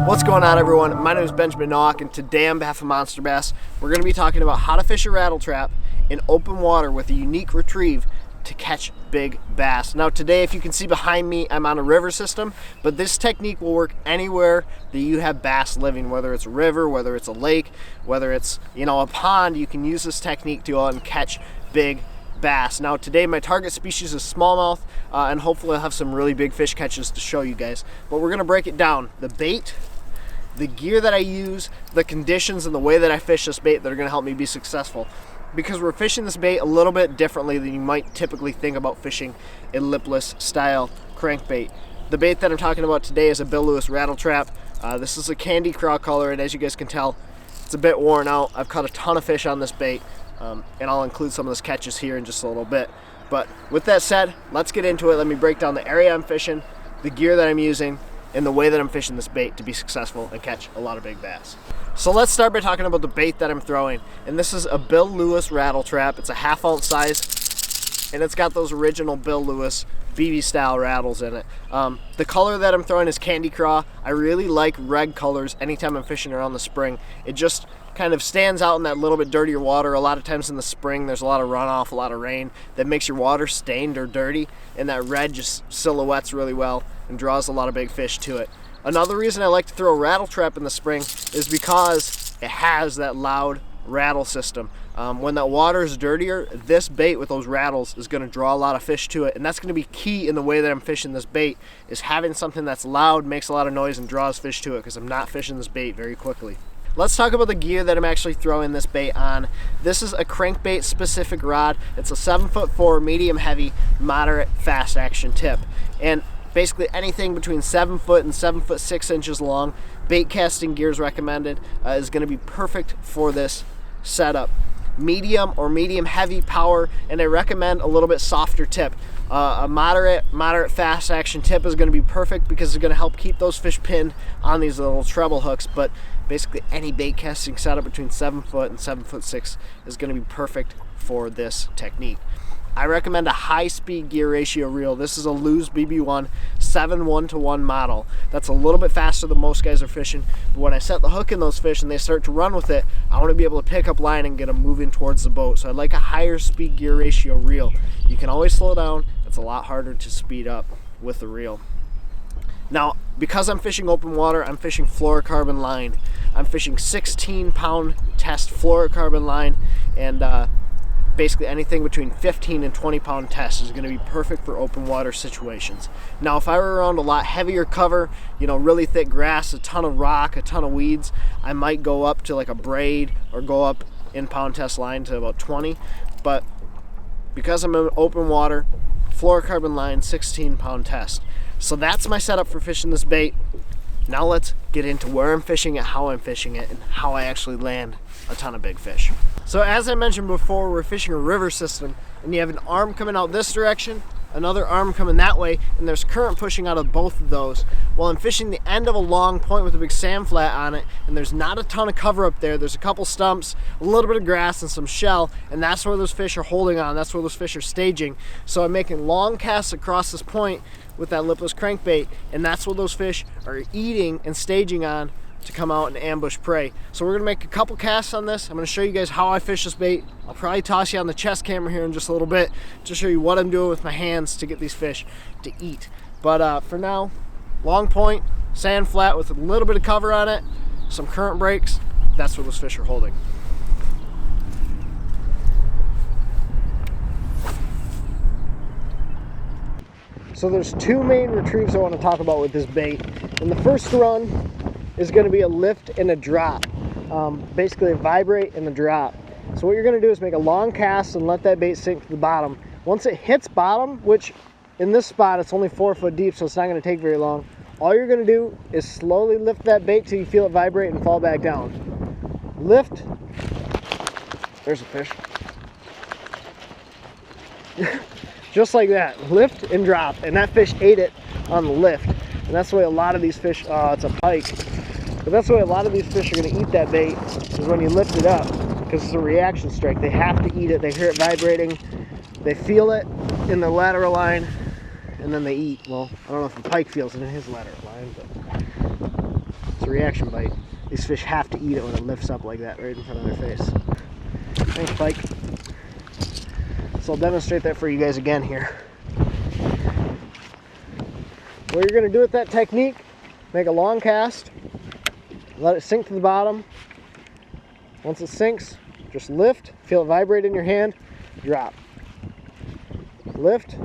What's going on, everyone? My name is Benjamin Nowak, and today on behalf of Monster Bass, we're going to be talking about how to fish a rattle trap in open water with a unique retrieve to catch big bass. Now today, if you can see behind me, I'm on a river system, but this technique will work anywhere that you have bass living, whether it's a river, whether it's a lake, whether it's, a pond. You can use this technique to go out and catch big bass. Now today my target species is smallmouth, and hopefully I'll have some really big fish catches to show you guys. But we're going to break it down. The bait, the gear that I use, the conditions, and the way that I fish this bait that are going to help me be successful. Because we're fishing this bait a little bit differently than you might typically think about fishing a lipless style crankbait. The bait that I'm talking about today is a Bill Lewis rattle trap. This is a candy craw color, and as you guys can tell, it's a bit worn out. I've caught a ton of fish on this bait, and I'll include some of those catches here in just a little bit. But with that said, let's get into it. Let me break down the area I'm fishing, the gear that I'm using, and the way that I'm fishing this bait to be successful and catch a lot of big bass. So let's start by talking about the bait that I'm throwing. And this is a Bill Lewis rattle trap. It's a 1/2 ounce size, and it's got those original Bill Lewis BB style rattles in it. The color that I'm throwing is candy craw. I really like red colors anytime I'm fishing around the spring. It just kind of stands out in that little bit dirtier water. A lot of times in the spring there's a lot of runoff, a lot of rain that makes your water stained or dirty, and that red just silhouettes really well and draws a lot of big fish to it. Another reason I like to throw a rattle trap in the spring is because it has that loud rattle system. When that water is dirtier, this bait with those rattles is going to draw a lot of fish to it, and that's going to be key in the way that I'm fishing this bait, is having something that's loud, makes a lot of noise, and draws fish to it, because I'm not fishing this bait very quickly. Let's talk about the gear that I'm actually throwing this bait on. This is a crankbait specific rod. It's a 7'4", medium heavy, moderate fast action tip. And basically anything between 7 foot and 7'6" long, bait casting gear is recommended, is going to be perfect for this setup. Medium or medium heavy power, and I recommend a little bit softer tip. A moderate fast action tip is going to be perfect because it's going to help keep those fish pinned on these little treble hooks. But basically any bait casting setup between 7 foot and 7'6" is going to be perfect for this technique. I recommend a high-speed gear ratio reel. This is a Lew's BB1 7:1-to-1 model. That's a little bit faster than most guys are fishing, but when I set the hook in those fish and they start to run with it, I want to be able to pick up line and get them moving towards the boat. So I like a higher speed gear ratio reel. You can always slow down. It's a lot harder to speed up with the reel. Now, because I'm fishing open water, I'm fishing fluorocarbon line. I'm fishing 16-pound test fluorocarbon line, and basically anything between 15 and 20-pound test is going to be perfect for open water situations. Now, if I were around a lot heavier cover, really thick grass, a ton of rock, a ton of weeds, I might go up to like a braid or go up in pound test line to about 20. But because I'm in open water, fluorocarbon line, 16-pound test. So that's my setup for fishing this bait. Now let's get into where I'm fishing it, how I'm fishing it, and how I actually land a ton of big fish. So as I mentioned before, we're fishing a river system, and you have an arm coming out this direction, another arm coming that way, and there's current pushing out of both of those. Well, I'm fishing the end of a long point with a big sand flat on it, and there's not a ton of cover up there. There's a couple stumps, a little bit of grass, and some shell, and that's where those fish are holding on. That's where those fish are staging. So I'm making long casts across this point with that lipless crankbait, and that's what those fish are eating and staging on to come out and ambush prey. So we're gonna make a couple casts on this. I'm gonna show you guys how I fish this bait. I'll probably toss you on the chest camera here in just a little bit to show you what I'm doing with my hands to get these fish to eat. But for now, long point, sand flat with a little bit of cover on it, some current breaks, that's what those fish are holding. So there's two main retrieves I want to talk about with this bait. And the first run is going to be a lift and a drop. Basically a vibrate and a drop. So what you're going to do is make a long cast and let that bait sink to the bottom. Once it hits bottom, which in this spot it's only 4 foot deep, so it's not going to take very long, all you're going to do is slowly lift that bait till you feel it vibrate and fall back down. Lift. There's a fish. Just like that, lift and drop, and that fish ate it on the lift. And that's the way a lot of these fish, it's a pike, but that's the way a lot of these fish are going to eat that bait, is when you lift it up, because it's a reaction strike. They have to eat it. They hear it vibrating, they feel it in the lateral line, and then they eat. Well, I don't know if the pike feels it in his lateral line, but It's a reaction bite. These fish have to eat it when it lifts up like that right in front of their face. Thanks, Pike. So I'll demonstrate that for you guys again here. What you're going to do with that technique, make a long cast, let it sink to the bottom. Once it sinks, just lift, feel it vibrate in your hand, drop. Lift,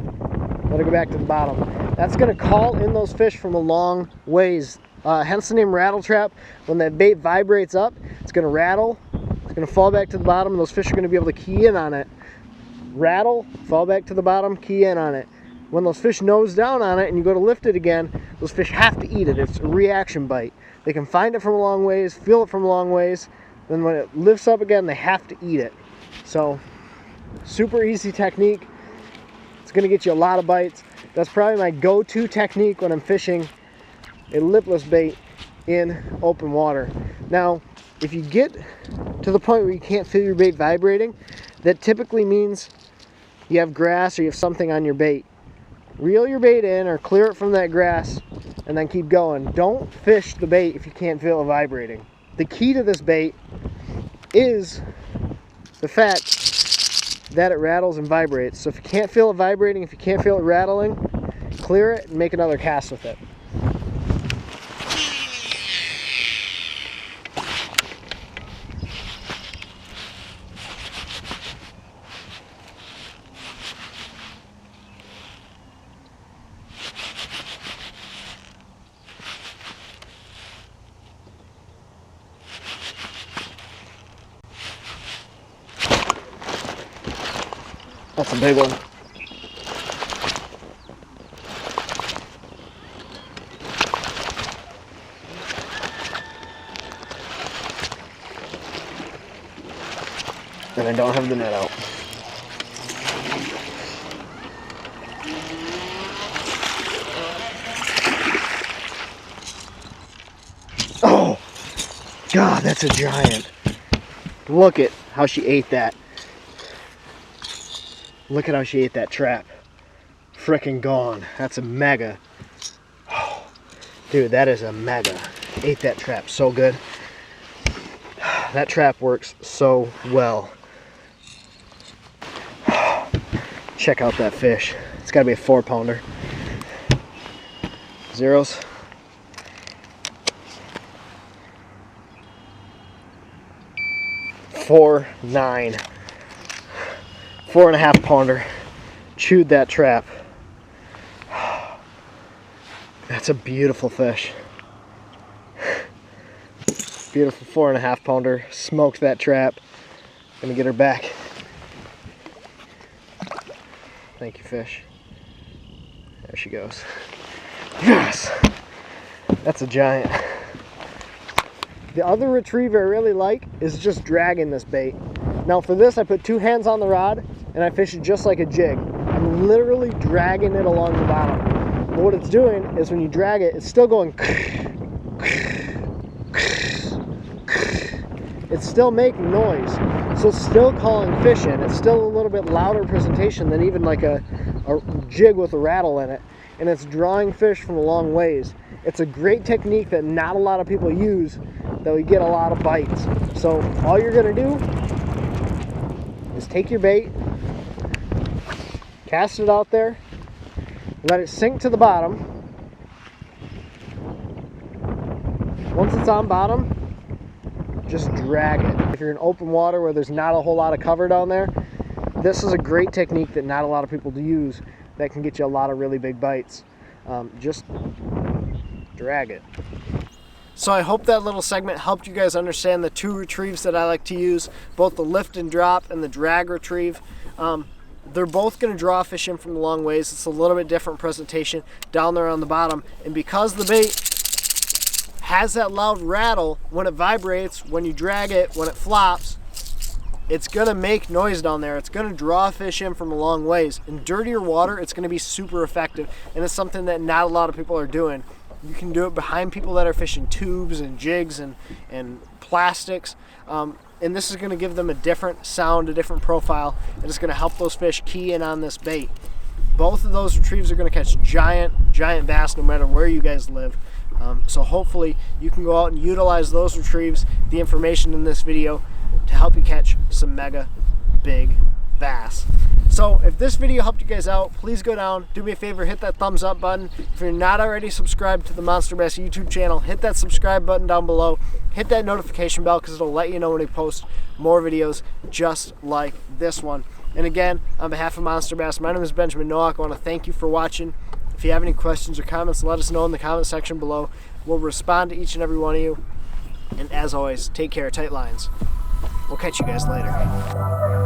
let it go back to the bottom. That's going to call in those fish from a long ways. Hence the name rattle trap. When that bait vibrates up, it's going to rattle, it's going to fall back to the bottom, and those fish are going to be able to key in on it. Rattle, fall back to the bottom, key in on it. When those fish nose down on it and you go to lift it again, those fish have to eat it. It's a reaction bite. They can find it from a long ways, feel it from a long ways, then when it lifts up again, they have to eat it. So, super easy technique. It's going to get you a lot of bites. That's probably my go-to technique when I'm fishing a lipless bait in open water. Now, if you get to the point where you can't feel your bait vibrating, that typically means you have grass or you have something on your bait. Reel your bait in or clear it from that grass and then keep going. Don't fish the bait if you can't feel it vibrating. The key to this bait is the fact that it rattles and vibrates. So if you can't feel it vibrating, if you can't feel it rattling, clear it and make another cast with it. That's a big one. And I don't have the net out. Oh! God, that's a giant. Look at how she ate that. Look at how she ate that trap. Frickin' gone. That's a mega. Oh, dude, that is a mega. Ate that trap so good. That trap works so well. Check out that fish. It's gotta be a 4-pounder. Zeros. $4.9. 4.5 pounder. Chewed that trap. That's a beautiful fish. Beautiful 4.5 pounder. Smoked that trap. Gonna get her back. Thank you, fish. There she goes. Yes! That's a giant. The other retrieve I really like is just dragging this bait. Now for this, I put 2 hands on the rod and I fish it just like a jig. I'm literally dragging it along the bottom. But what it's doing is when you drag it, it's still going. It's still making noise. So it's still calling fish in. It's still a little bit louder presentation than even like a jig with a rattle in it. And it's drawing fish from a long ways. It's a great technique that not a lot of people use, that we get a lot of bites. So all you're gonna do is take your bait, cast it out there, let it sink to the bottom. Once it's on bottom, just drag it. If you're in open water where there's not a whole lot of cover down there, this is a great technique that not a lot of people use that can get you a lot of really big bites. Just drag it. So I hope that little segment helped you guys understand the 2 retrieves that I like to use, both the lift and drop and the drag retrieve. They're both going to draw fish in from the long ways. It's a little bit different presentation down there on the bottom. And because the bait has that loud rattle when it vibrates, when you drag it, when it flops, it's going to make noise down there. It's going to draw fish in from a long ways. In dirtier water, it's going to be super effective. And it's something that not a lot of people are doing. You can do it behind people that are fishing tubes and jigs and plastics. And this is going to give them a different sound, a different profile, and it's going to help those fish key in on this bait. Both of those retrieves are going to catch giant bass no matter where you guys live. So hopefully you can go out and utilize those retrieves, the information in this video, to help you catch some mega big bass. So if this video helped you guys out, please go down, do me a favor, hit that thumbs up button. If you're not already subscribed to the Monster Bass YouTube channel, hit that subscribe button down below. Hit that notification bell because it'll let you know when we post more videos just like this one. And again, on behalf of Monster Bass, my name is Benjamin Nowak. I want to thank you for watching. If you have any questions or comments, let us know in the comment section below. We'll respond to each and every one of you. And as always, take care, tight lines. We'll catch you guys later.